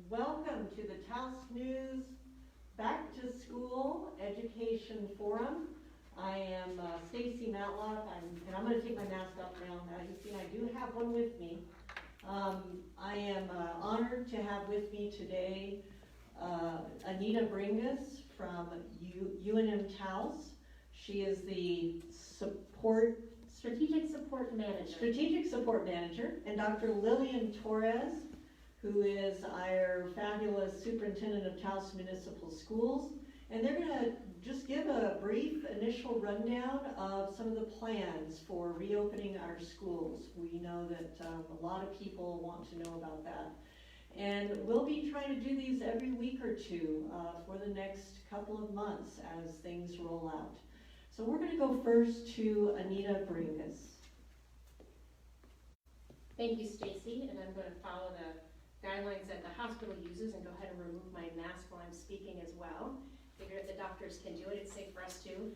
Welcome to the Taos News Back to School Education Forum. I am Stacy Matlock, and I'm going to take my mask off now. As you see, I do have one with me. I am honored to have with me today Anita Bringus from UNM-Taos. She is the Strategic Support Manager, and Dr. Lillian Torrence, who is our fabulous Superintendent of Taos Municipal Schools. And they're going to just give a brief initial rundown of some of the plans for reopening our schools. We know that a lot of people want to know about that. And we'll be trying to do these every week or two for the next couple of months as things roll out. So we're going to go first to Anita Bringus. Thank you, Stacy, and I'm going to follow the guidelines that the hospital uses and go ahead and remove my mask while I'm speaking as well. Figure the doctors can do it, it's safe for us too.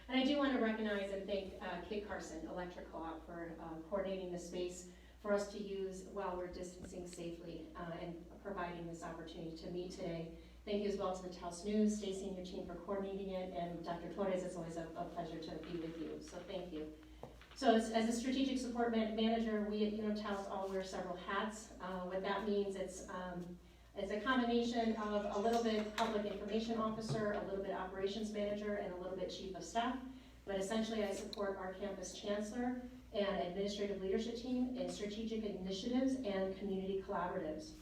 And I do want to recognize and thank Kit Carson Electric Co-op for coordinating the space for us to use while we're distancing safely and providing this opportunity to meet today. Thank you as well to the Taos News, Stacy and your team for coordinating it, and Dr. Torres, it's always a pleasure to be with you, so thank you. So as a strategic support manager, we at UNM-Taos all wear several hats. What that means, it's a combination of a little bit public information officer, a little bit operations manager, and a little bit chief of staff. But essentially I support our campus chancellor and administrative leadership team in strategic initiatives and community collaboratives.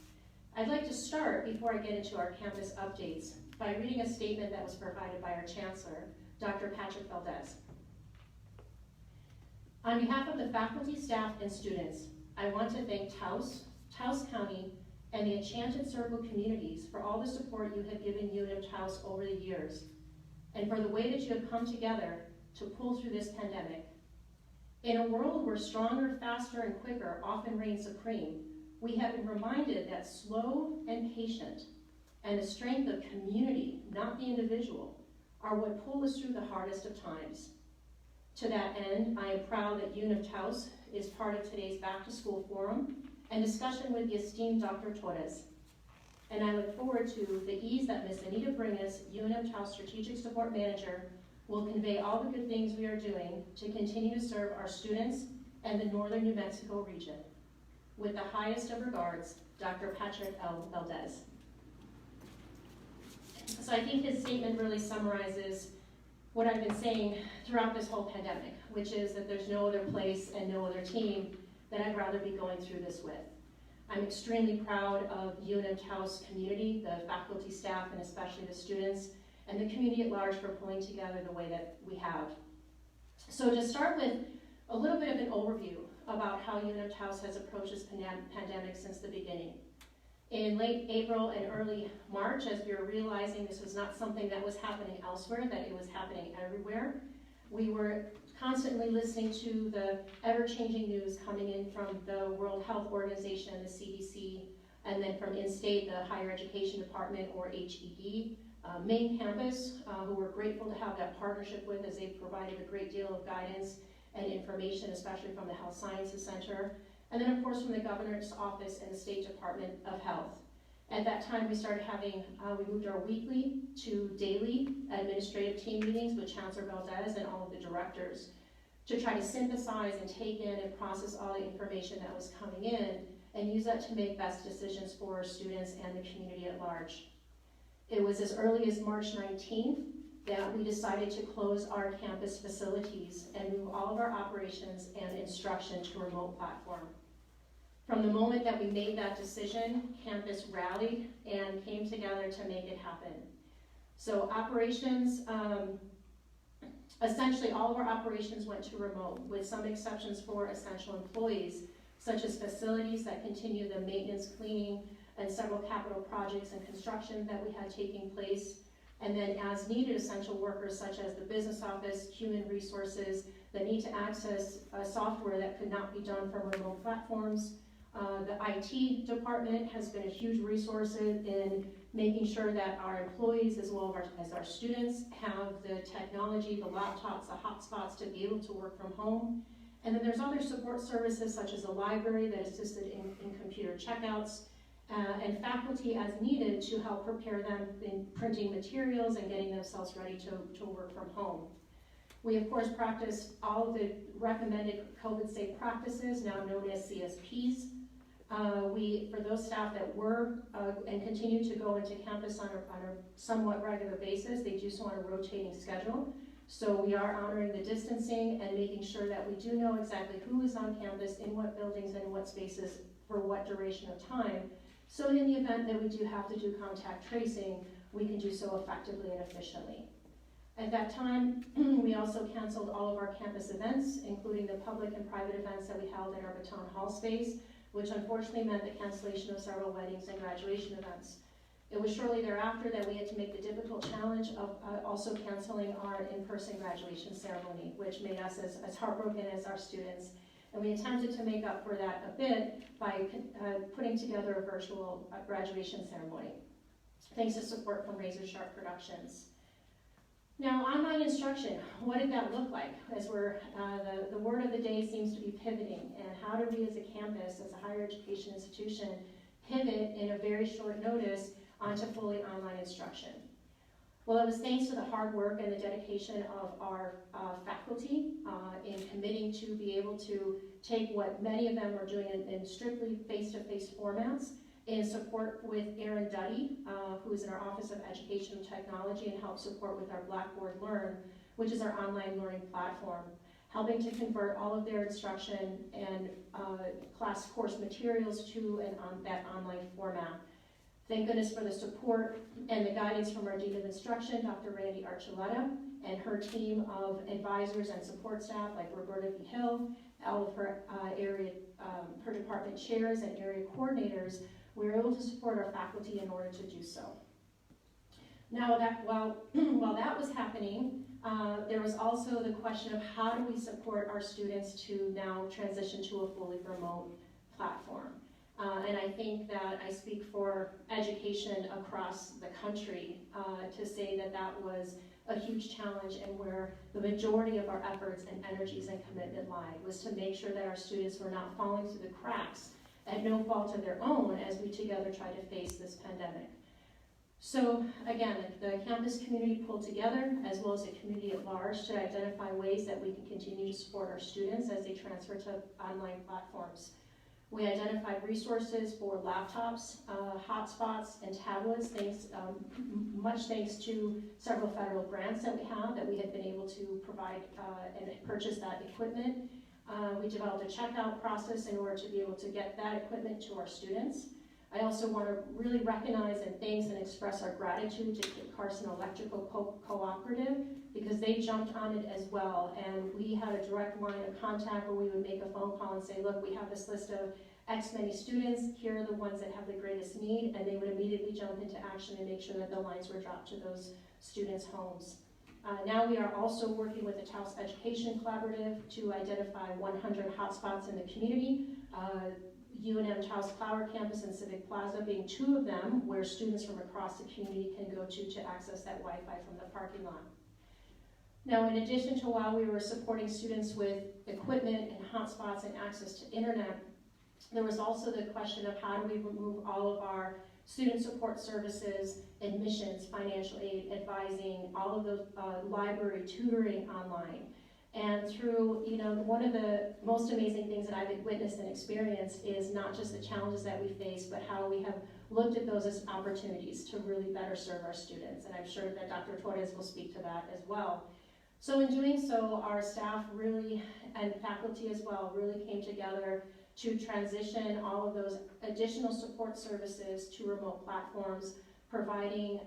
I'd like to start, before I get into our campus updates, by reading a statement that was provided by our chancellor, Dr. L Valdez. On behalf of the faculty, staff, and students, I want to thank Taos County, and the Enchanted Circle communities for all the support you have given UNM-Taos over the years, and for the way that you have come together to pull through this pandemic. In a world where stronger, faster, and quicker often reign supreme, we have been reminded that slow and patient, and the strength of community, not the individual, are what pull us through the hardest of times. To that end, I am proud that UNM-Taos is part of today's Back to School Forum and discussion with the esteemed Dr. Torres. And I look forward to the ease that Ms. Anita Bringus, UNM-Taos Strategic Support Manager, will convey all the good things we are doing to continue to serve our students and the northern New Mexico region. With the highest of regards, Dr. L Valdez. So I think his statement really summarizes what I've been saying throughout this whole pandemic, which is that there's no other place and no other team that I'd rather be going through this with. I'm extremely proud of UNM-Taos community, the faculty, staff, and especially the students, and the community at large for pulling together the way that we have. So to start with a little bit of an overview about how UNM-Taos has approached this pandemic since the beginning. In late April and early March, as we were realizing this was not something that was happening elsewhere, that it was happening everywhere, we were constantly listening to the ever-changing news coming in from the World Health Organization, the CDC, and then from in-state, the Higher Education Department, or HED, main campus, who we're grateful to have that partnership with, as they've provided a great deal of guidance and information, especially from the Health Sciences Center, and then of course from the Governor's Office and the State Department of Health. At that time we started having, we moved our weekly to daily administrative team meetings with Chancellor Valdez and all of the directors to try to synthesize and take in and process all the information that was coming in and use that to make best decisions for our students and the community at large. It was as early as March 19th that we decided to close our campus facilities and move all of our operations and instruction to a remote platform. From the moment that we made that decision, campus rallied and came together to make it happen. So operations, essentially all of our operations went to remote, with some exceptions for essential employees, such as facilities that continue the maintenance, cleaning, and several capital projects and construction that we had taking place. And then as needed essential workers such as the business office, human resources that need to access software that could not be done from remote platforms. The IT department has been a huge resource in making sure that our employees as well as our students have the technology, the laptops, the hotspots to be able to work from home. And then there's other support services such as the library that assisted in computer checkouts, and faculty as needed to help prepare them in printing materials and getting themselves ready to work from home. We of course practice all of the recommended COVID-safe practices, now known as CSPs. For those staff that were and continue to go into campus on a somewhat regular basis, they do so on a rotating schedule. So we are honoring the distancing and making sure that we do know exactly who is on campus, in what buildings and what spaces, for what duration of time. So in the event that we do have to do contact tracing, we can do so effectively and efficiently. At that time, we also canceled all of our campus events, including the public and private events that we held in our Baton Hall space, which unfortunately meant the cancellation of several weddings and graduation events. It was shortly thereafter that we had to make the difficult challenge of also canceling our in-person graduation ceremony, which made us as heartbroken as our students. And we attempted to make up for that a bit by putting together a virtual graduation ceremony, thanks to support from Razor Sharp Productions. Now, online instruction, what did that look like? As the word of the day seems to be pivoting, and how do we as a campus, as a higher education institution, pivot in a very short notice onto fully online instruction? Well, it was thanks to the hard work and the dedication of our faculty in committing to be able to take what many of them are doing in strictly face-to-face formats, in support with Erin Duddy, who is in our Office of Education and Technology and helps support with our Blackboard Learn, which is our online learning platform, helping to convert all of their instruction and class course materials to that online format. Thank goodness for the support and the guidance from our Dean of Instruction, Dr. Randy Archuleta, and her team of advisors and support staff like Roberta V. Hill, all of her her department chairs and area coordinators. We were able to support our faculty in order to do so. Now, while that was happening, there was also the question of how do we support our students to now transition to a fully remote platform. And I think that I speak for education across the country to say that that was a huge challenge, and where the majority of our efforts and energies and commitment lied was to make sure that our students were not falling through the cracks at no fault of their own as we together try to face this pandemic. So again, the campus community pulled together, as well as the community at large, to identify ways that we can continue to support our students as they transfer to online platforms. We identified resources for laptops, hotspots, and tablets, much thanks to several federal grants that we had been able to provide and purchase that equipment. We developed a checkout process in order to be able to get that equipment to our students. I also want to really recognize and thanks and express our gratitude to Kit Carson Electrical Cooperative, because they jumped on it as well, and we had a direct line of contact where we would make a phone call and say, look, we have this list of X many students, here are the ones that have the greatest need, and they would immediately jump into action and make sure that the lines were dropped to those students' homes. Now we are also working with the Taos Education Collaborative to identify 100 hotspots in the community. UNM-Taos Flower Campus and Civic Plaza being two of them, where students from across the community can go to access that Wi-Fi from the parking lot. Now, in addition to while we were supporting students with equipment and hotspots and access to internet, there was also the question of how do we remove all of our student support services, admissions, financial aid, advising, all of those library tutoring online. And through, one of the most amazing things that I've witnessed and experienced is not just the challenges that we face, but how we have looked at those as opportunities to really better serve our students. And I'm sure that Dr. Torres will speak to that as well. So in doing so, our staff really, and faculty as well, really came together to transition all of those additional support services to remote platforms, providing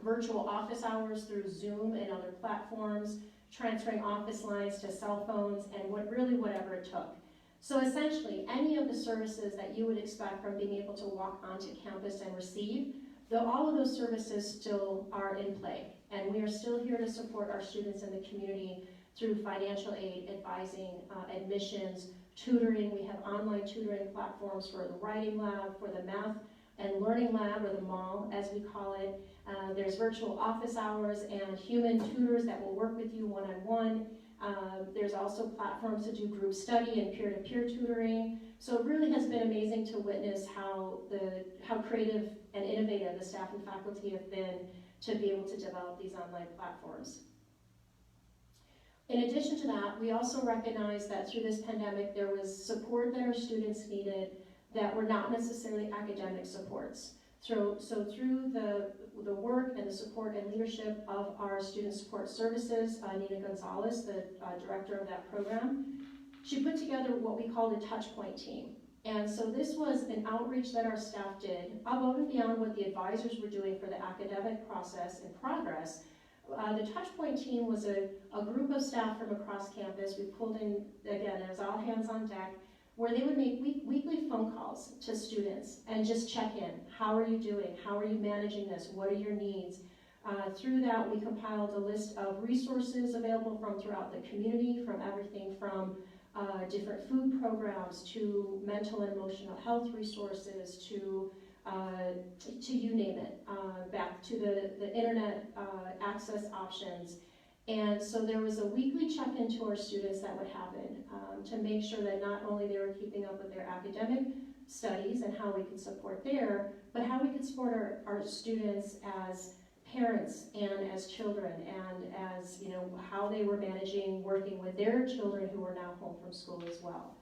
virtual office hours through Zoom and other platforms, transferring office lines to cell phones, and whatever it took. So essentially, any of the services that you would expect from being able to walk onto campus and receive, though all of those services still are in play. And we are still here to support our students in the community through financial aid, advising, admissions, tutoring. We have online tutoring platforms for the writing lab, for the math and learning lab, or the MAL as we call it. There's virtual office hours and human tutors that will work with you one-on-one. There's also platforms to do group study and peer-to-peer tutoring. So it really has been amazing to witness how creative and innovative the staff and faculty have been to be able to develop these online platforms. In addition to that, we also recognize that through this pandemic, there was support that our students needed that were not necessarily academic supports. So through the work and the support and leadership of our Student Support Services, Nina Gonzalez, the director of that program, she put together what we called a touchpoint team. And so this was an outreach that our staff did above and beyond what the advisors were doing for the academic process and progress. The touchpoint team was a group of staff from across campus. We pulled in, again, it was all hands on deck, where they would make weekly phone calls to students and just check in. How are you doing? How are you managing this? What are your needs? Through that, we compiled a list of resources available from throughout the community, from everything from different food programs to mental and emotional health resources to you name it, back to the internet access options. And so there was a weekly check-in to our students that would happen to make sure that not only they were keeping up with their academic studies and how we could support there, but how we could support our students as parents and as children, and as, you know, how they were managing working with their children who were now home from school as well.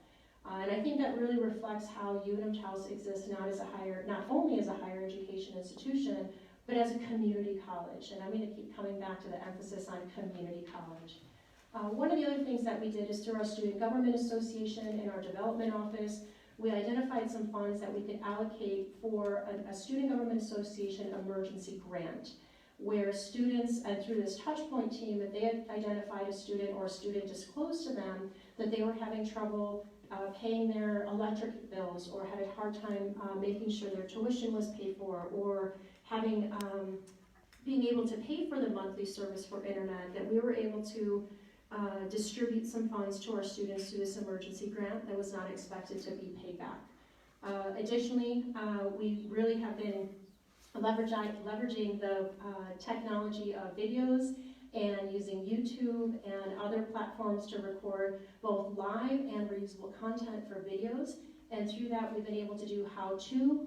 And I think that really reflects how UNM-Taos exists not only as a higher education institution, but as a community college. And I'm going to keep coming back to the emphasis on community college. One of the other things that we did is through our Student Government Association and our development office, we identified some funds that we could allocate for a Student Government Association emergency grant, where students, and through this touchpoint team, if they had identified a student or a student disclosed to them that they were having trouble paying their electric bills, or had a hard time making sure their tuition was paid for, or having being able to pay for the monthly service for internet, that we were able to distribute some funds to our students through this emergency grant that was not expected to be paid back. Additionally, we really have been leveraging the technology of videos and using YouTube and other platforms to record both live and reusable content for videos. And through that, we've been able to do how-to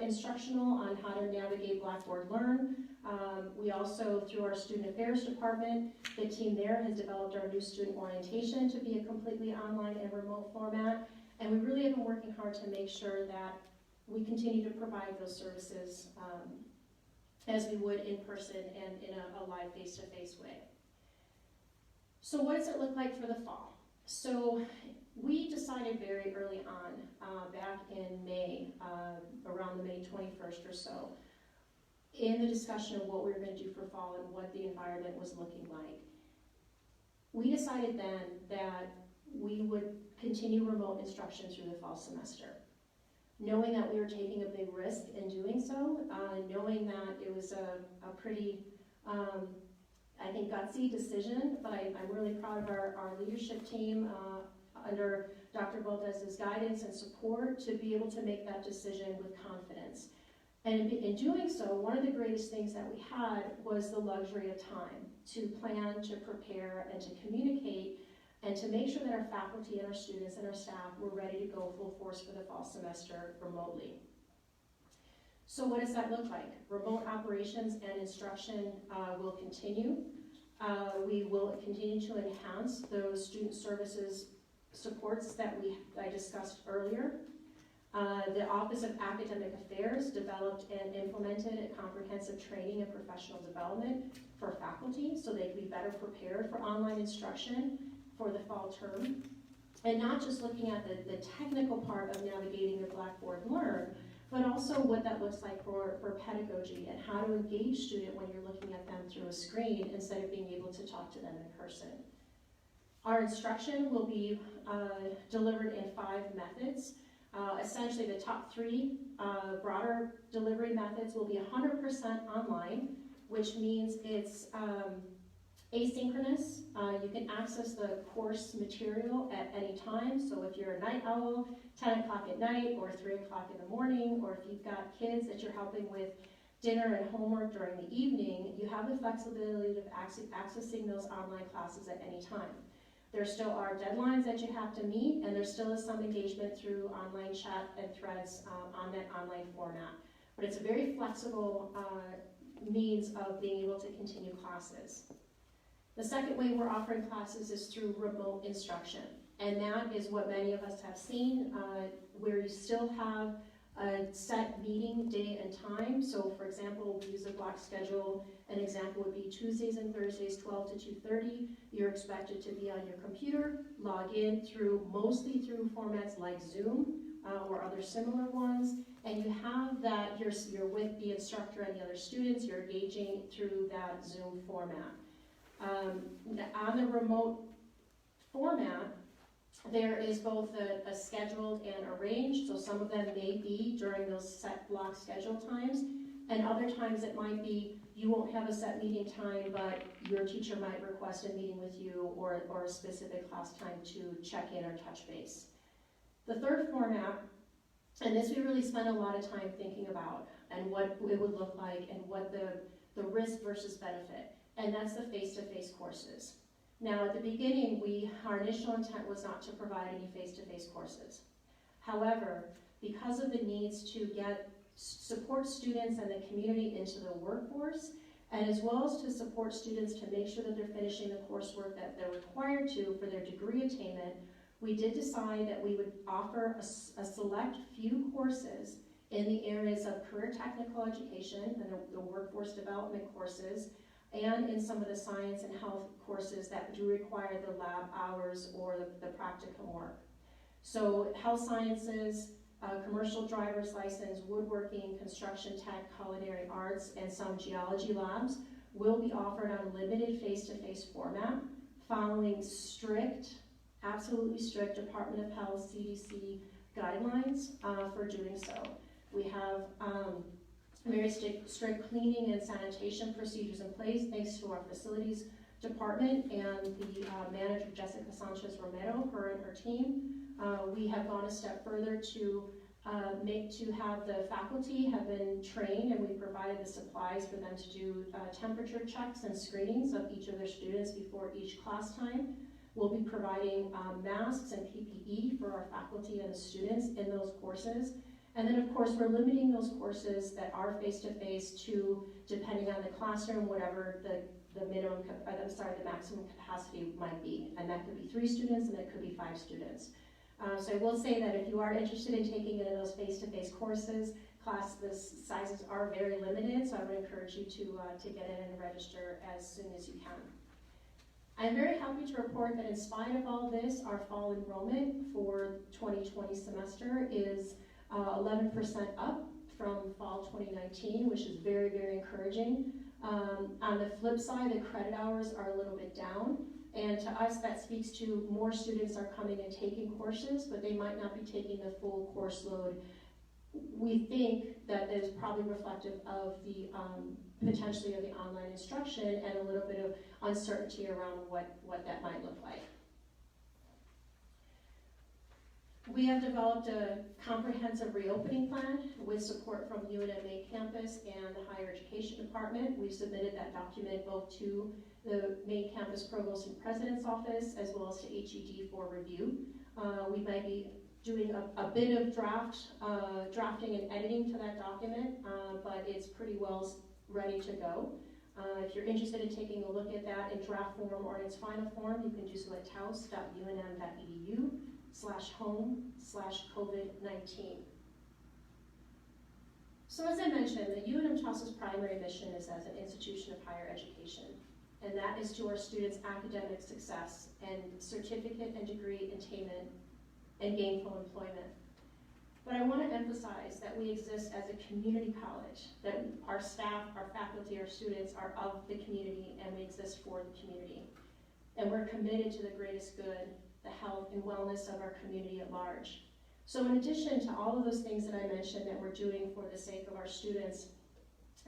instructional on how to navigate Blackboard Learn. We also, through our Student Affairs Department, the team there has developed our new student orientation to be a completely online and remote format. And we really have been working hard to make sure that we continue to provide those services as we would in person and in a live face-to-face way. So what does it look like for the fall? So we decided very early on, back in May, around the May 21st or so, in the discussion of what we were going to do for fall and what the environment was looking like. We decided then that we would continue remote instruction through the fall semester, knowing that we were taking a big risk in doing so, knowing that it was a pretty, I think, gutsy decision, but I'm really proud of our leadership team under Dr. Valdez's guidance and support to be able to make that decision with confidence. And in doing so, one of the greatest things that we had was the luxury of time to plan, to prepare, and to communicate, and to make sure that our faculty and our students and our staff were ready to go full force for the fall semester remotely. So what does that look like? Remote operations and instruction will continue. We will continue to enhance those student services supports that I discussed earlier. The Office of Academic Affairs developed and implemented a comprehensive training and professional development for faculty so they can be better prepared for online instruction for the fall term. And not just looking at the technical part of navigating the Blackboard Learn, but also what that looks like for pedagogy and how to engage student when you're looking at them through a screen instead of being able to talk to them in person. Our instruction will be delivered in 5 methods. Essentially, the top 3 broader delivery methods will be 100% online, which means it's asynchronous. You can access the course material at any time. So if you're a night owl, 10 o'clock at night or 3 o'clock in the morning, or if you've got kids that you're helping with dinner and homework during the evening, you have the flexibility of accessing those online classes at any time. There still are deadlines that you have to meet, and there still is some engagement through online chat and threads on that online format. But it's a very flexible means of being able to continue classes. The second way we're offering classes is through remote instruction. And that is what many of us have seen, where you still have a set meeting day and time. So for example, we use a block schedule. An example would be Tuesdays and Thursdays, 12 to 2:30. You're expected to be on your computer, log in mostly through formats like Zoom or other similar ones. And you have that, you're with the instructor and the other students, you're engaging through that Zoom format. On the remote format, there is both a scheduled and arranged, so some of them may be during those set block schedule times, and other times it might be you won't have a set meeting time, but your teacher might request a meeting with you or a specific class time to check in or touch base. The third format, and this we really spend a lot of time thinking about and what it would look like and what the risk versus benefit, and that's the face-to-face courses. Now, at the beginning, our initial intent was not to provide any face-to-face courses. However, because of the needs to support students and the community into the workforce, and as well as to support students to make sure that they're finishing the coursework that they're required to for their degree attainment, we did decide that we would offer a select few courses in the areas of career technical education and the workforce development courses, and in some of the science and health courses that do require the lab hours or the practicum work. So health sciences, commercial driver's license, woodworking, construction tech, culinary arts, and some geology labs will be offered on a limited face-to-face format, following absolutely strict Department of Health, CDC guidelines for doing so. We have very strict cleaning and sanitation procedures in place thanks to our facilities department and the manager Jessica Sanchez Romero, her and her team. We have gone a step further to have the faculty have been trained, and we provided the supplies for them to do temperature checks and screenings of each of their students before each class time. We'll be providing masks and PPE for our faculty and the students in those courses. And then of course we're limiting those courses that are face-to-face to, depending on the classroom, whatever the maximum capacity might be. And that could be 3 students and that could be 5 students. So I will say that if you are interested in taking any of those face-to-face courses, the sizes are very limited, so I would encourage you to get in and register as soon as you can. I'm very happy to report that in spite of all this, our fall enrollment for 2020 semester is 11% up from fall 2019, which is very, very encouraging. On the flip side, the credit hours are a little bit down, and to us that speaks to more students are coming and taking courses, but they might not be taking the full course load. We think that is probably reflective of the potentially of the online instruction and a little bit of uncertainty around what that might look like. We have developed a comprehensive reopening plan with support from UNM campus and the Higher Education Department. We've submitted that document both to the main campus provost and president's office as well as to HED for review. We might be doing a bit of drafting and editing to that document, but it's pretty well ready to go. If you're interested in taking a look at that in draft form or in its final form, you can do so at taos.unm.edu/home/COVID-19. So as I mentioned, the UNM-Taos' primary mission is as an institution of higher education, and that is to our students' academic success and certificate and degree attainment and gainful employment. But I want to emphasize that we exist as a community college, that our staff, our faculty, our students are of the community, and we exist for the community. And we're committed to the greatest good, the health and wellness of our community at large. So in addition to all of those things that I mentioned that we're doing for the sake of our students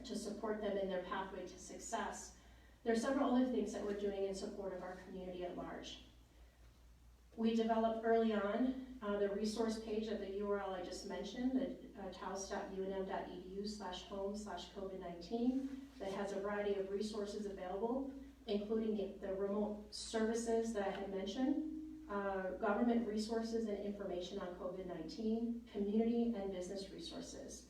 to support them in their pathway to success, there are several other things that we're doing in support of our community at large. We developed early on the resource page at the URL I just mentioned, the taos.unm.edu/home/COVID-19, that has a variety of resources available. including the remote services that I had mentioned, government resources and information on COVID-19, community and business resources.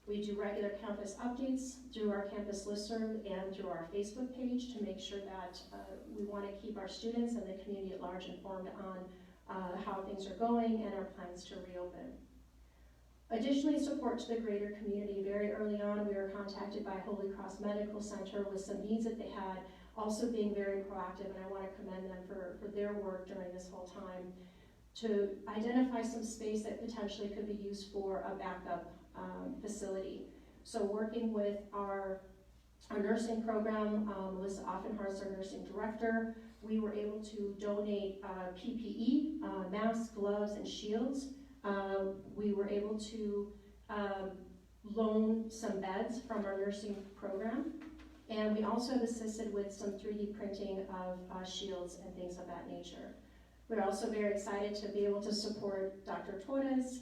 We do regular campus updates through our campus listserv and through our Facebook page to make sure that we want to keep our students and the community at large informed on how things are going and our plans to reopen. Additionally, support to the greater community. Very early on, we were contacted by Holy Cross Medical Center with some needs that they had, also being very proactive, and I want to commend them for their work during this whole time to identify some space that potentially could be used for a backup facility. So working with our nursing program, Melissa Offenhart's our nursing director, we were able to donate PPE, masks, gloves, and shields. We were able to loan some beds from our nursing program, and we also have assisted with some 3D printing of shields and things of that nature. We're also very excited to be able to support Dr. Torrence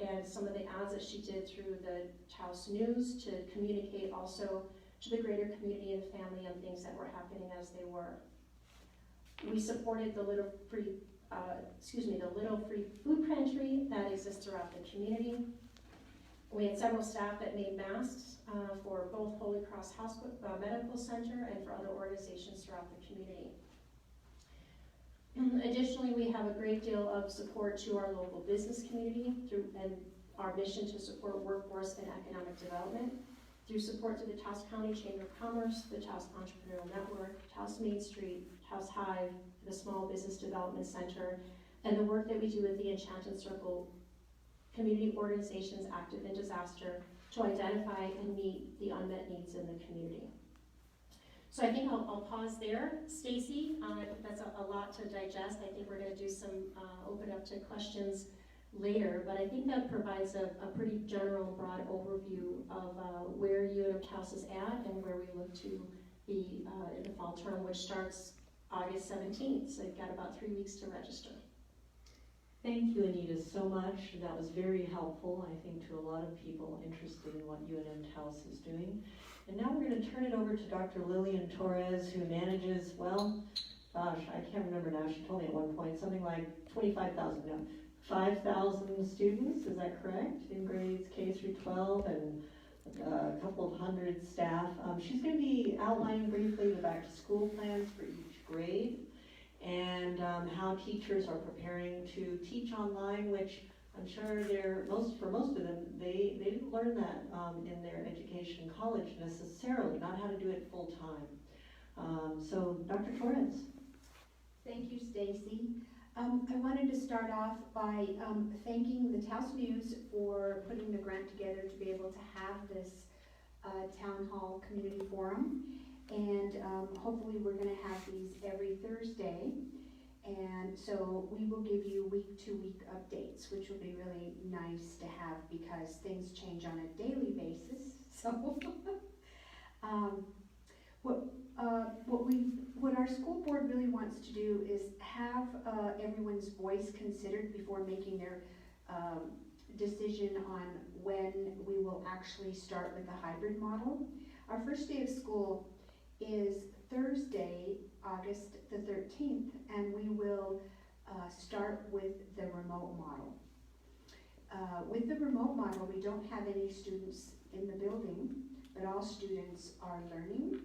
and some of the ads that she did through the Taos News to communicate also to the greater community and family and things that were happening as they were. We supported the Little Free Food Pantry that exists throughout the community. We had several staff that made masks for both Holy Cross Medical Center and for other organizations throughout the community. Additionally, we have a great deal of support to our local business community and our mission to support workforce and economic development through support to the Taos County Chamber of Commerce, the Taos Entrepreneurial Network, Taos Main Street, Taos Hive, the Small Business Development Center, and the work that we do with the Enchanted Circle community organizations active in disaster to identify and meet the unmet needs in the community. So I think I'll pause there. Stacy, that's a lot to digest. I think we're going to do some open up to questions later, but I think that provides a pretty general, broad overview of where UNM-Taos is at and where we look to be in the fall term, which starts August 17th. So you've got about 3 weeks to register. Thank you, Anita, so much. That was very helpful, I think, to a lot of people interested in what UNM-Taos is doing. And now we're going to turn it over to Dr. Lillian Torrence, who manages, well, gosh, I can't remember now. She told me at one point something like 5,000 students, is that correct? In grades K through 12 and a couple of hundred staff. She's going to be outlining briefly the back to school plans for each grade and how teachers are preparing to teach online, which I'm sure for most of them, they didn't learn that in their education college necessarily, not how to do it full time. So Dr. Torrence. Thank you, Stacy. I wanted to start off by thanking the Taos News for putting the grant together to be able to have this town hall community forum. And hopefully we're going to have these every Thursday. And so we will give you week-to-week updates, which will be really nice to have because things change on a daily basis. So what our school board really wants to do is have everyone's voice considered before making their decision on when we will actually start with the hybrid model. Our first day of school is Thursday, August the 13th, and we will start with the remote model. With the remote model, we don't have any students in the building, but all students are learning,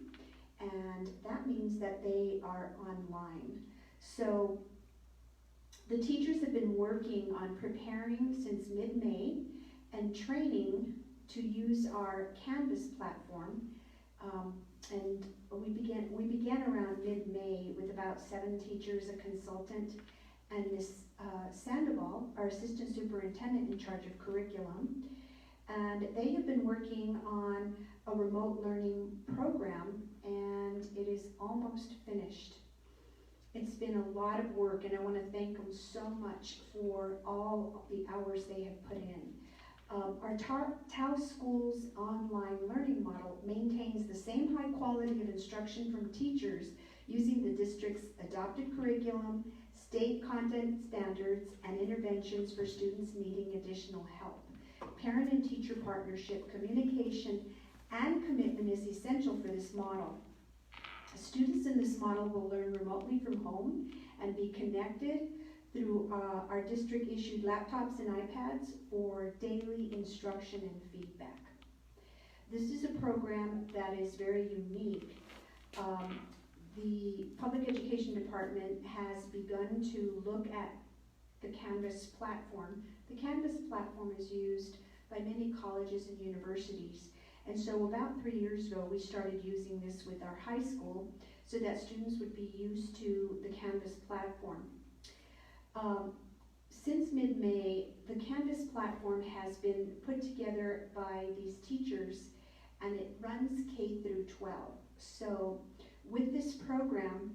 and that means that they are online. So the teachers have been working on preparing since mid-May and training to use our Canvas platform. And we began around mid-May with about 7 teachers, a consultant, and Ms. Sandoval, our assistant superintendent in charge of curriculum. And they have been working on a remote learning program, and it is almost finished. It's been a lot of work, and I want to thank them so much for all the hours they have put in. Our Taos Schools online learning model maintains the same high quality of instruction from teachers using the district's adopted curriculum, state content standards, and interventions for students needing additional help. Parent and teacher partnership, communication, and commitment is essential for this model. Students in this model will learn remotely from home and be connected through our district-issued laptops and iPads for daily instruction and feedback. This is a program that is very unique. The Public Education Department has begun to look at the Canvas platform. The Canvas platform is used by many colleges and universities. And so about 3 years ago, we started using this with our high school so that students would be used to the Canvas platform. Since mid-May, the Canvas platform has been put together by these teachers, and it runs K through 12. So with this program,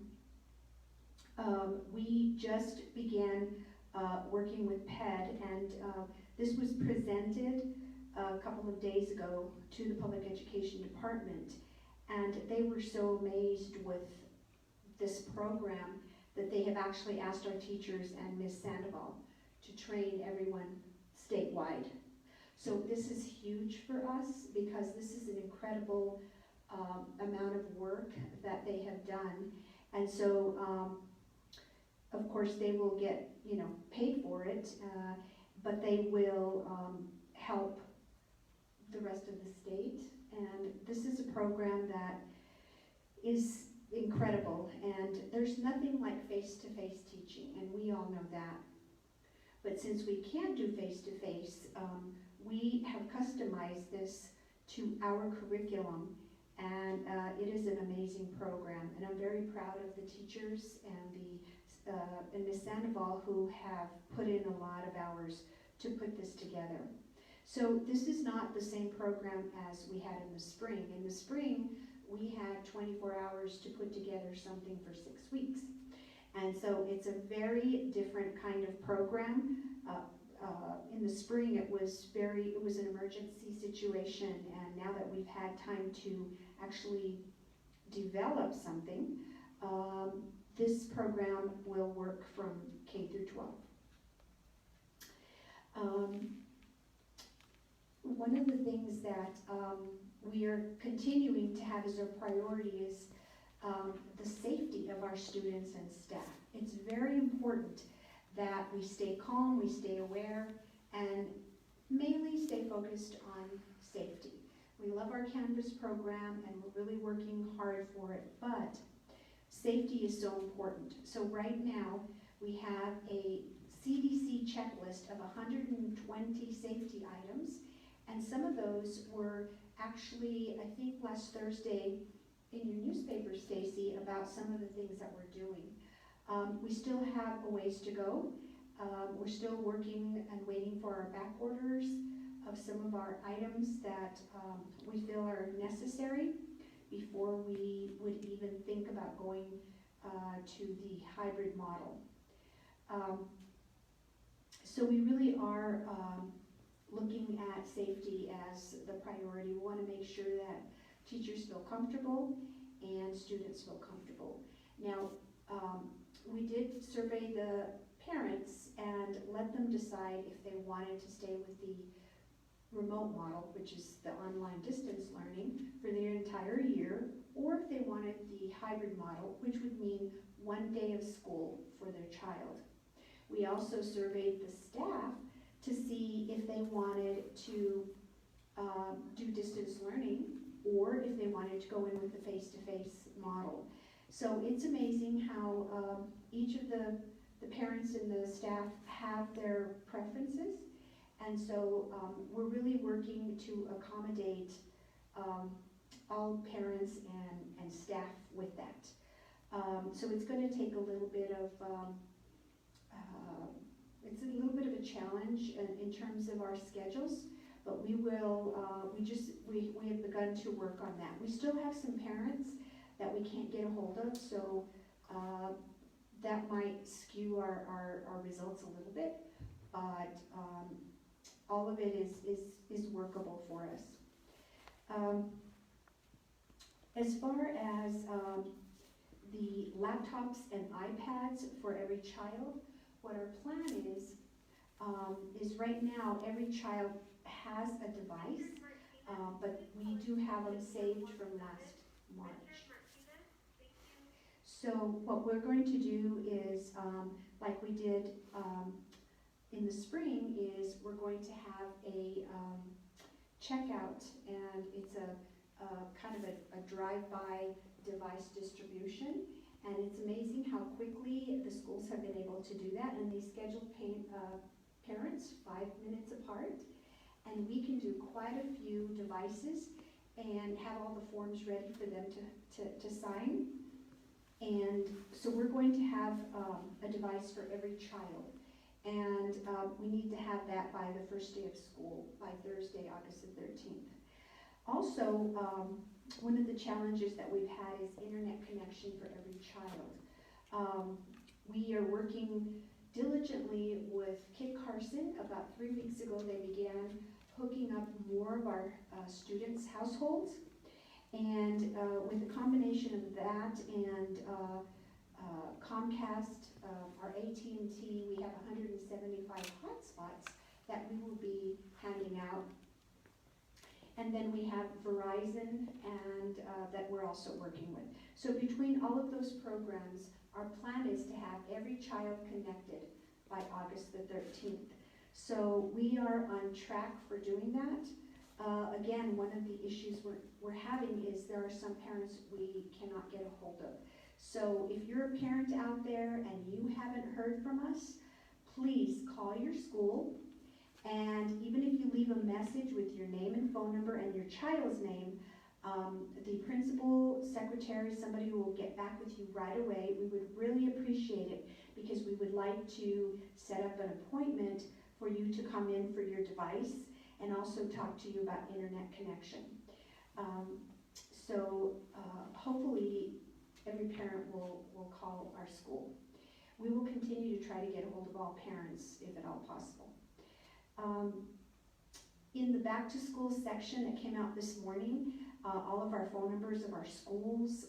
we just began working with PED, and this was presented a couple of days ago to the Public Education Department, and they were so amazed with this program that they have actually asked our teachers and Ms. Sandoval to train everyone statewide. So this is huge for us because this is an incredible amount of work that they have done, and so of course they will get paid for it, but they will help the rest of the state. And this is a program that is incredible, and there's nothing like face-to-face teaching, and we all know that. But since we can't do face-to-face, we have customized this to our curriculum, and it is an amazing program, and I'm very proud of the teachers and Ms. Sandoval, who have put in a lot of hours to put this together. So this is not the same program as we had in the spring. In the spring, we had 24 hours to put together something for 6 weeks. And so it's a very different kind of program. In the spring, it was an emergency situation, and now that we've had time to actually develop something, this program will work from K through 12. One of the things that we are continuing to have as a priority is the safety of our students and staff. It's very important that we stay calm, we stay aware, and mainly stay focused on safety. We love our Canvas program and we're really working hard for it, but safety is so important. So right now we have a CDC checklist of 120 safety items, and some of those were actually, I think last Thursday in your newspaper, Stacy, about some of the things that we're doing. We still have a ways to go. We're still working and waiting for our back orders of some of our items that we feel are necessary before we would even think about going to the hybrid model. So we really are looking at safety as the priority. We want to make sure that teachers feel comfortable and students feel comfortable. Now, we did survey the parents and let them decide if they wanted to stay with the remote model, which is the online distance learning, for their entire year, or if they wanted the hybrid model, which would mean 1 day of school for their child. We also surveyed the staff to see if they wanted to do distance learning or if they wanted to go in with the face-to-face model. So it's amazing how each of the parents and the staff have their preferences, and so we're really working to accommodate all parents and staff with that. So it's going to take a little bit of a challenge in terms of our schedules, but we will, we have begun to work on that. We still have some parents that we can't get a hold of, so that might skew our results a little bit, but all of it is workable for us. As far as the laptops and iPads for every child, what our plan is right now every child has a device, but we do have them saved from last March. So what we're going to do is, like we did in the spring, is we're going to have a checkout, and it's a kind of a drive-by device distribution. And it's amazing how quickly the schools have been able to do that, and they schedule parents 5 minutes apart. And we can do quite a few devices and have all the forms ready for them to sign. And so we're going to have a device for every child. And we need to have that by the first day of school, by Thursday, August the 13th. Also, one of the challenges that we've had is internet connection for every child. We are working diligently with Kit Carson. About 3 weeks ago, they began hooking up more of our students' households. And with the combination of that and Comcast, our AT&T, we have 175 hotspots that we will be handing out. And then we have Verizon and that we're also working with. So between all of those programs, our plan is to have every child connected by August the 13th. So we are on track for doing that. Again, one of the issues we're having is there are some parents we cannot get a hold of. So if you're a parent out there and you haven't heard from us, please call your school. And even if you leave a message with your name and phone number and your child's name, the principal, secretary, somebody who will get back with you right away, we would really appreciate it, because we would like to set up an appointment for you to come in for your device and also talk to you about internet connection. Hopefully every parent will call our school. We will continue to try to get a hold of all parents if at all possible. In the back to school section that came out this morning, all of our phone numbers of our schools,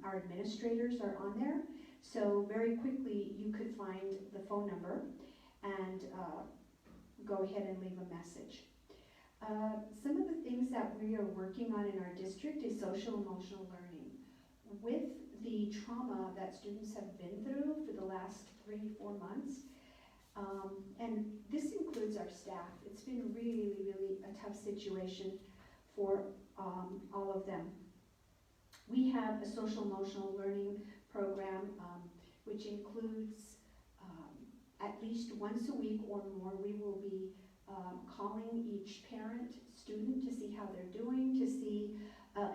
our administrators are on there. So very quickly you could find the phone number and go ahead and leave a message. Some of the things that we are working on in our district is social emotional learning. With the trauma that students have been through for the last 3-4 months, and this includes our staff. It's been really, really a tough situation for all of them. We have a social emotional learning program which includes at least once a week or more, we will be calling each parent, student, to see how they're doing, to see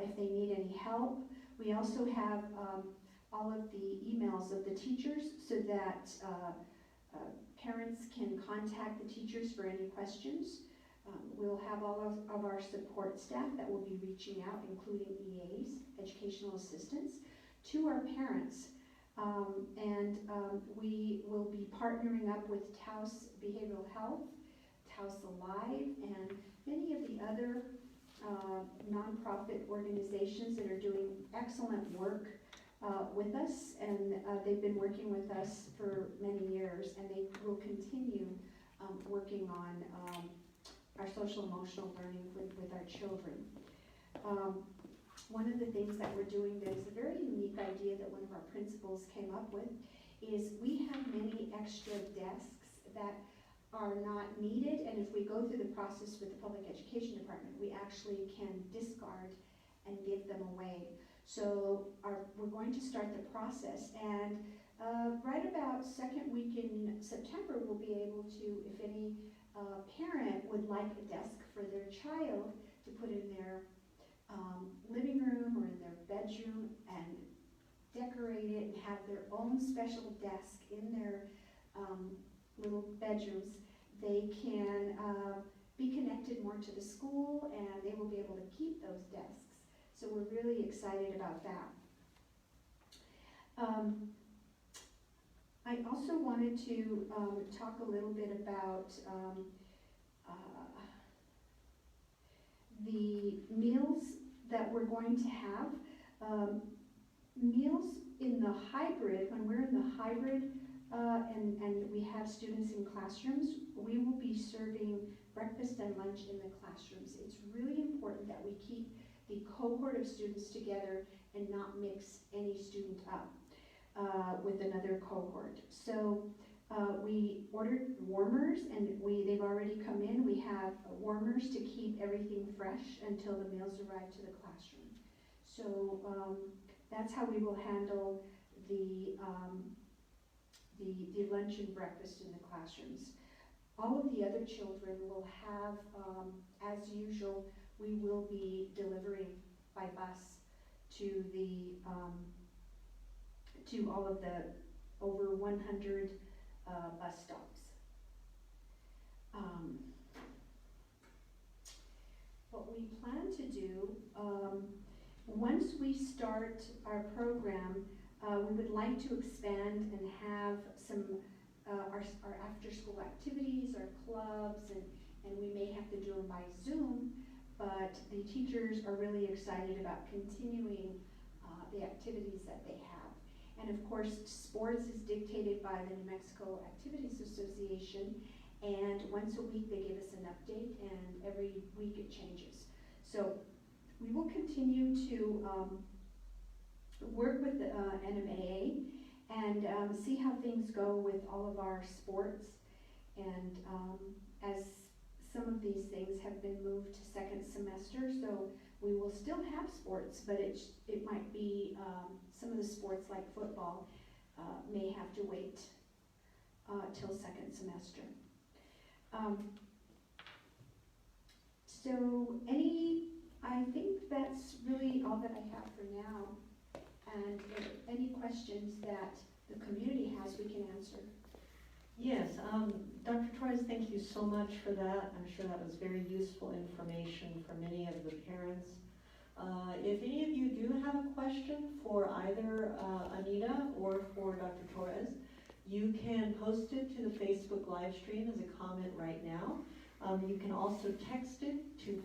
if they need any help. We also have all of the emails of the teachers so that parents can contact the teachers for any questions. We'll have all of our support staff that will be reaching out, including EAs, educational assistants, to our parents. We will be partnering up with Taos Behavioral Health, Taos Alive, and many of the other nonprofit organizations that are doing excellent work with us, and they've been working with us for many years, and they will continue working on our social emotional learning with our children. One of the things that we're doing that is a very unique idea that one of our principals came up with is we have many extra desks that are not needed, and if we go through the process with the public education department, we actually can discard and give them away. So we're going to start the process, and right about second week in September, we'll be able to, if any parent would like a desk for their child to put in their living room or in their bedroom and decorate it and have their own special desk in their little bedrooms, they can be connected more to the school, and they will be able to keep those desks. So we're really excited about that. I also wanted to talk a little bit about the meals that we're going to have. Meals in the hybrid, when we're in the hybrid and we have students in classrooms, we will be serving breakfast and lunch in the classrooms. It's really important that we keep the cohort of students together and not mix any student up. with another cohort. So we ordered warmers, and they've already come in. We have warmers to keep everything fresh until the meals arrive to the classroom. So that's how we will handle the lunch and breakfast in the classrooms. All of the other children will have, as usual, we will be delivering by bus to to all of the over 100 bus stops. What we plan to do, once we start our program, we would like to expand and have some our after-school activities, our clubs, and we may have to do them by Zoom, but the teachers are really excited about continuing the activities that they have. And of course, sports is dictated by the New Mexico Activities Association, and once a week they give us an update, and every week it changes. So we will continue to work with the NMAA and see how things go with all of our sports, and as some of these things have been moved to second semester, so we will still have sports, but it might be some of the sports like football may have to wait till second semester. So I think that's really all that I have for now. And if any questions that the community has, we can answer. Yes, Dr. Torres, thank you so much for that. I'm sure that was very useful information for many of the parents. If any of you do have a question for either Anita or for Dr. Torres, you can post it to the Facebook live stream as a comment right now. You can also text it to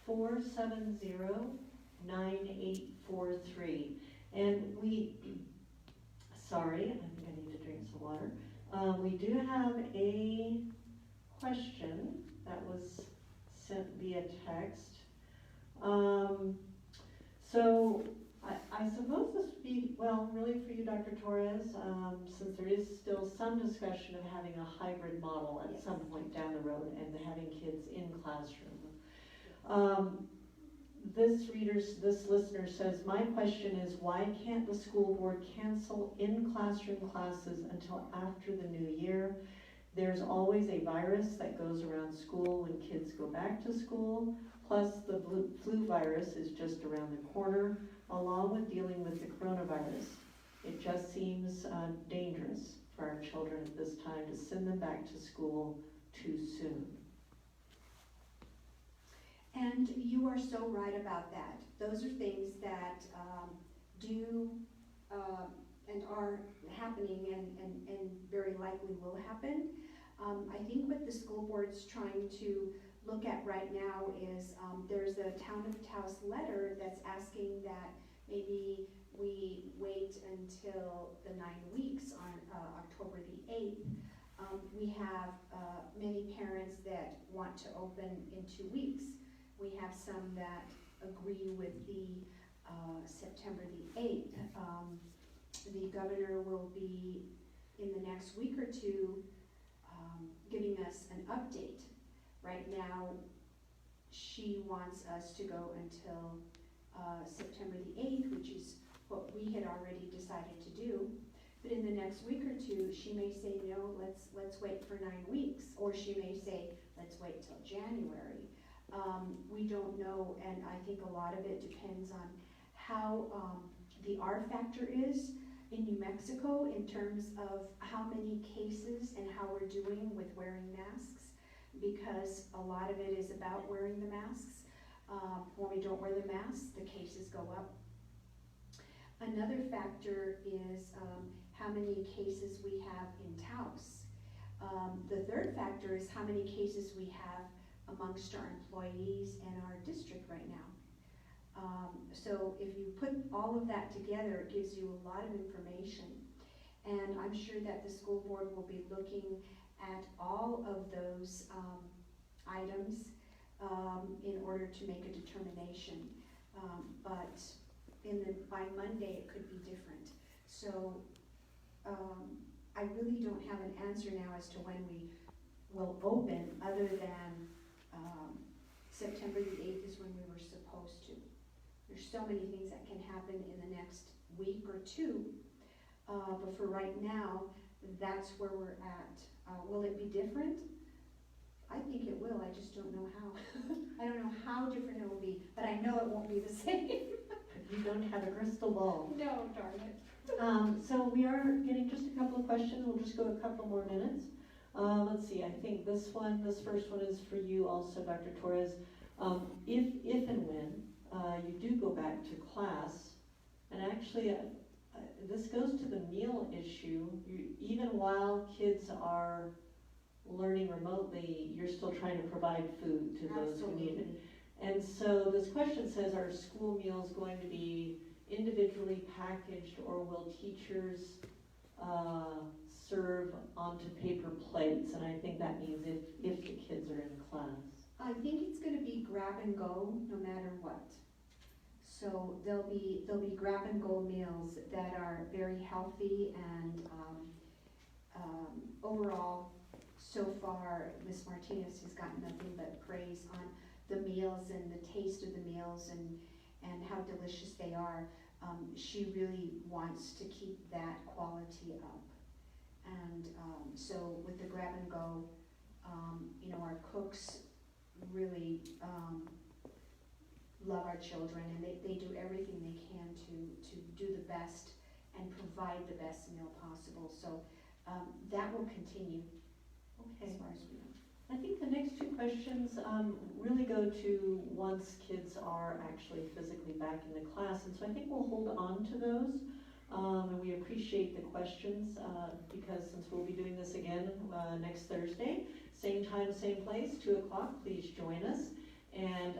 505-470-9843. And sorry, I think I need to drink some water. We do have a question that was sent via text. So I suppose this would be, well, really for you, Dr. Torres, since there is still some discussion of having a hybrid model at some point down the road and having kids in classroom. This listener says, my question is, why can't the school board cancel in-classroom classes until after the new year? There's always a virus that goes around school when kids go back to school, plus the flu virus is just around the corner, along with dealing with the coronavirus. It just seems dangerous for our children at this time to send them back to school too soon. And you are so right about that. Those are things that do and are happening and very likely will happen. I think what the school board's trying to look at right now is there's a Town of Taos letter that's asking that maybe we wait until the 9 weeks on October the 8th. We have many parents that want to open in 2 weeks. We have some that agree with the September the 8th. The governor will be, in the next week or two, giving us an update. Right now, she wants us to go until September the 8th, which is what we had already decided to do. But in the next week or two, she may say, no, let's wait for 9 weeks. Or she may say, let's wait till January. We don't know, and I think a lot of it depends on how the R factor is in New Mexico in terms of how many cases and how we're doing with wearing masks, because a lot of it is about wearing the masks. When we don't wear the masks, the cases go up. Another factor is how many cases we have in Taos. The third factor is how many cases we have amongst our employees and our district right now. So if you put all of that together, it gives you a lot of information. And I'm sure that the school board will be looking at all of those items in order to make a determination. But by Monday, it could be different. So, I really don't have an answer now as to when we will open, other than, September the 8th is when we were supposed to. There's so many things that can happen in the next week or two, but for right now, that's where we're at. Will it be different? I think it will, I just don't know how. I don't know how different it will be, but I know it won't be the same. You don't have a crystal ball. No, darn it. So we are getting just a couple of questions. We'll just go a couple more minutes. Let's see, I think this first one is for you also, Dr. Torres. If and when you do go back to class, and actually this goes to the meal issue, even while kids are learning remotely, you're still trying to provide food to those who need it. And so this question says, are school meals going to be individually packaged, or will teachers serve onto paper plates? And I think that means if the kids are in class. I think it's going to be grab and go no matter what. So there'll be grab and go meals that are very healthy, and overall, so far, Ms. Martinez has gotten nothing but praise on the meals and the taste of the meals and how delicious they are. She really wants to keep that quality up. And so with the grab and go, our cooks really love our children, and they do everything they can to do the best and provide the best meal possible. So that will continue, Okay. as far as we know. I think the next two questions really go to once kids are actually physically back in the class, and so I think we'll hold on to those. And we appreciate the questions because since we'll be doing this again next Thursday, same time, same place, 2 o'clock, please join us. And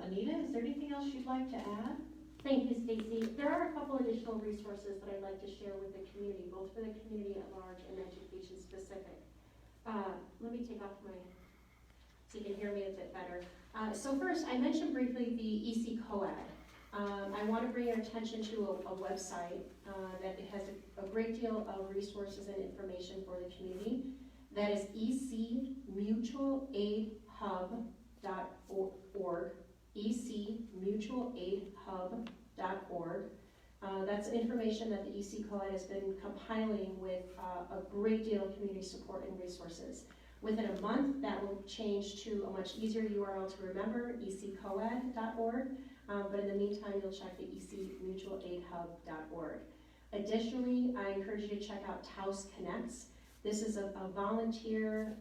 Anita, is there anything else you'd like to add? Thank you, Stacy. There are a couple additional resources that I'd like to share with the community, both for the community at large and education specific. Let me take off so you can hear me a bit better. So first, I mentioned briefly the EC COED. I want to bring your attention to a website that has a great deal of resources and information for the community. That is ecmutualaidhub.org, ecmutualaidhub.org. That's information that the EC COED has been compiling with a great deal of community support and resources. Within a month, that will change to a much easier URL to remember, eccoed.org. But in the meantime, you'll check the ecmutualaidhub.org. Additionally, I encourage you to check out Taos Connects. This is a volunteer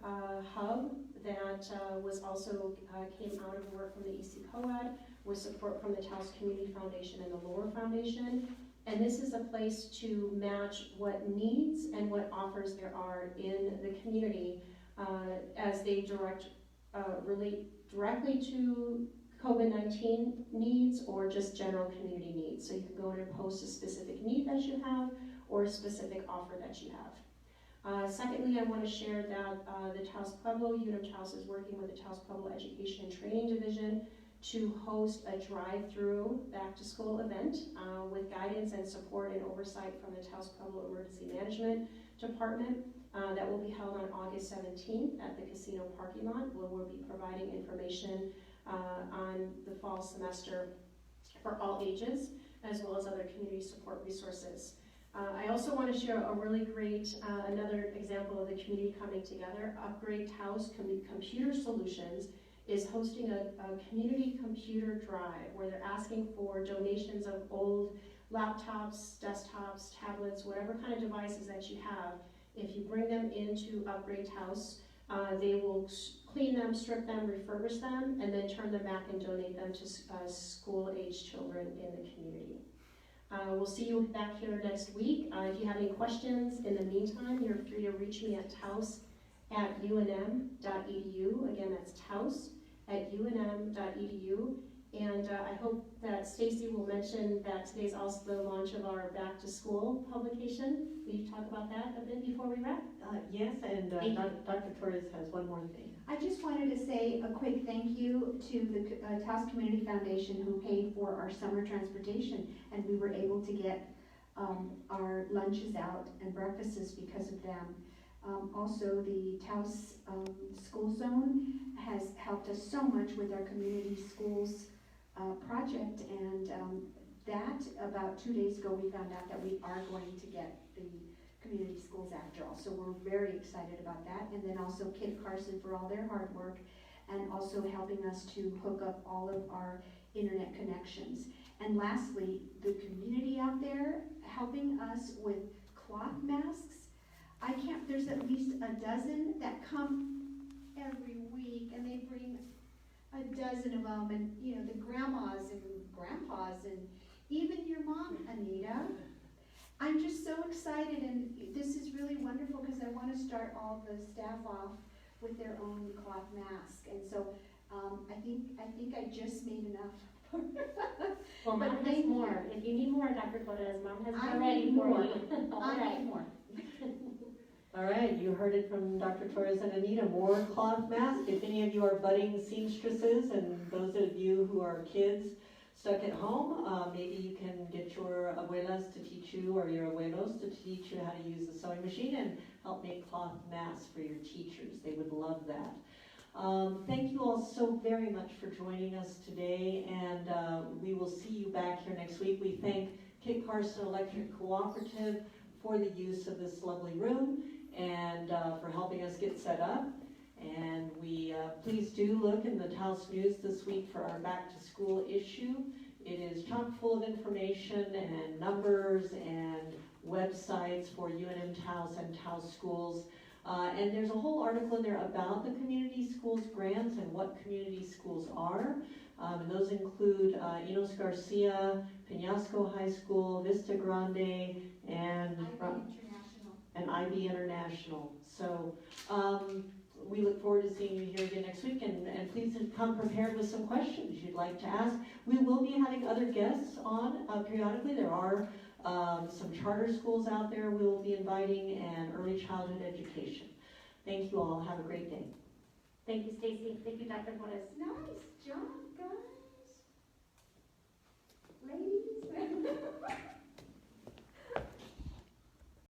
hub that was also came out of work from the EC COED with support from the Taos Community Foundation and the Lower Foundation. And this is a place to match what needs and what offers there are in the community as they relate directly to COVID-19 needs or just general community needs. So you can go in and post a specific need that you have or a specific offer that you have. Secondly, I want to share that the Taos Pueblo, UNM-Taos is working with the Taos Pueblo Education and Training Division to host a drive-through back-to-school event with guidance and support and oversight from the Taos Pueblo Emergency Management Department. That will be held on August 17th at the casino parking lot, where we'll be providing information on the fall semester for all ages, as well as other community support resources. I also want to share a really great, another example of the community coming together. Upgrade Taos Computer Solutions is hosting a community computer drive where they're asking for donations of old laptops, desktops, tablets, whatever kind of devices that you have. If you bring them into Upgrade Taos, they will clean them, strip them, refurbish them, and then turn them back and donate them to school-age children in the community. We'll see you back here next week. If you have any questions in the meantime, you're free to reach me at taos@unm.edu. Again, that's taos@unm.edu. And I hope that Stacy will mention that today's also the launch of our Back to School publication. Will you talk about that a bit before we wrap? Yes, and Thank you. Dr. Torres has one more thing. I just wanted to say a quick thank you to the Taos Community Foundation who paid for our summer transportation, and we were able to get our lunches out and breakfasts because of them. Also, the Taos School Zone has helped us so much with our community schools project, and that about 2 days ago we found out that we are going to get the community schools after all, so we're very excited about that. And then also Kit Carson for all their hard work, and also helping us to hook up all of our internet connections. And lastly, the community out there helping us with cloth masks. There's at least a dozen that come every week, and they bring a dozen of them, and you know, the grandmas and grandpas, and even your mom, Anita. I'm just so excited, and this is really wonderful because I want to start all the staff off with their own cloth mask, and so I think I just made enough. Well, Mom But has more. If you need more, Dr. Torres, Mom has I more ready need for more. you. All I right. need more. All right, you heard it from Dr. Torres and Anita, more cloth masks. If any of you are budding seamstresses, and those of you who are kids stuck at home, maybe you can get your abuelas to teach you, or your abuelos to teach you how to use the sewing machine and help make cloth masks for your teachers. They would love that. Thank you all so very much for joining us today, and we will see you back here next week. We thank Kit Carson Electric Cooperative for the use of this lovely room, and for helping us get set up. And we please do look in the Taos News this week for our back to school issue. It is chock full of information and numbers and websites for UNM-Taos and Taos Schools. And there's a whole article in there about the community schools grants and what community schools are. And those include Enos Garcia, Peñasco High School, Vista Grande, and IB International. So we look forward to seeing you here again next week, and please come prepared with some questions you'd like to ask. We will be having other guests on periodically. There are some charter schools out there we will be inviting, and early childhood education. Thank you all. Have a great day. Thank you, Stacy. Thank you, Dr. Torres. Nice job, guys.